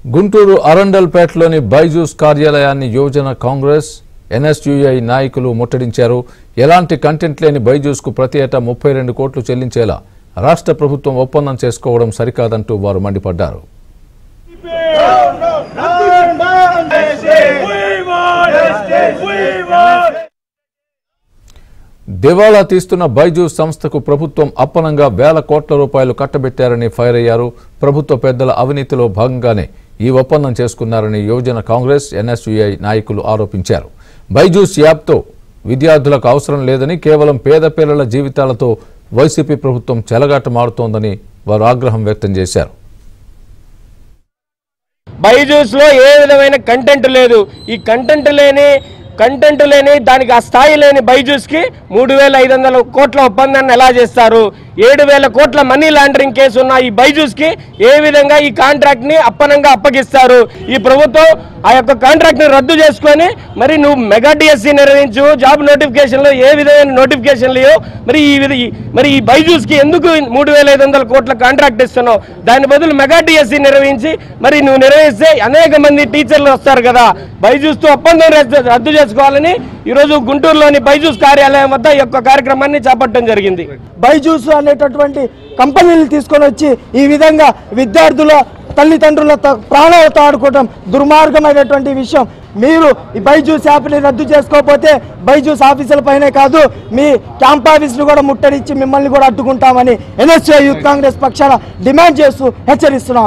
గుంటూరు అరండల్పేటలోని బైజూస్ కార్యాలయాన్ని యువజన కాంగ్రెస్ ఎన్ఎస్యుఐ నాయకులు ముట్టడించారు. ఎలాంటి కంటెంట్ లేని బైజూస్కు ప్రతి ఏటా 32 కోట్లు చెల్లించేలా రాష్ట్ర ప్రభుత్వం ఒప్పందం చేసుకోవడం సరికాదంటూ వారు మండిపడ్డారు. దివాళా తీస్తున్న బైజూస్ సంస్థకు ప్రభుత్వం అప్పనంగా వేల కోట్ల రూపాయలు కట్టబెట్టారని ఫైర్ అయ్యారు. ప్రభుత్వ పెద్దల అవినీతిలో భాగంగానే ఈ ఒప్పందం చేసుకున్నారని యువజన కాంగ్రెస్ ఎన్ఎస్యుఐ నాయకులు ఆరోపించారు. బైజూస్ యాప్తో విద్యార్థులకు అవసరం లేదని, కేవలం పేద పిల్లల జీవితాలతో వైసీపీ ప్రభుత్వం చెలగాటమాడుతోందని వారు ఆగ్రహం వ్యక్తం చేశారు. బైజూస్ లో ఏ విధమైన కంటెంట్ లేదు. ఈ కంటెంట్ లేని దానికి ఆ స్థాయి లేని బైజూస్ కి 3500 కోట్ల ఒప్పందాన్ని ఎలా చేస్తారు? 7000 కోట్ల మనీ లాండరింగ్ కేసు ఉన్న ఈ బైజూస్ కి ఏ విధంగా ఈ కాంట్రాక్ట్ ని అప్పనంగా అప్పగిస్తారు? ఈ ప్రభుత్వం ఆ యొక్క కాంట్రాక్ట్ ని రద్దు చేసుకొని మరి నువ్వు మెగా డిఎస్సి నిర్వహించు, జాబ్ నోటిఫికేషన్ లో ఏ విధమైన నోటిఫికేషన్ లేవు, మరి ఈ బైజూస్ కి ఎందుకు 3500 కోట్ల కాంట్రాక్ట్ ఇస్తున్నావు? దాని బదులు మెగా డిఎస్సి నిర్వహించి మరి నువ్వు నిర్వహిస్తే అనేక మంది టీచర్లు వస్తారు కదా. బైజూస్ తో ఒప్పందం రద్దు చేసుకోవాలని ఈరోజు గుంటూరులోని బైజూస్ కార్యాలయం వద్ద ఈ యొక్క కార్యక్రమాన్ని చేపట్టడం జరిగింది. బైజూస్ అనేటటువంటి కంపెనీలు తీసుకొని వచ్చి ఈ విధంగా విద్యార్థుల తల్లిదండ్రుల ప్రాణాలతో ఆడుకోవడం దుర్మార్గమైనటువంటి విషయం. మీరు ఈ బైజూస్ యాప్ని రద్దు చేసుకోకపోతే బైజూస్ ఆఫీసుల పైనే కాదు, మీ క్యాంప్ ఆఫీసులు కూడా ముట్టడిచ్చి మిమ్మల్ని కూడా అడ్డుకుంటామని ఎన్ఎస్యుఐ యూత్ కాంగ్రెస్ పక్షాన డిమాండ్ చేస్తూ హెచ్చరిస్తున్నాం.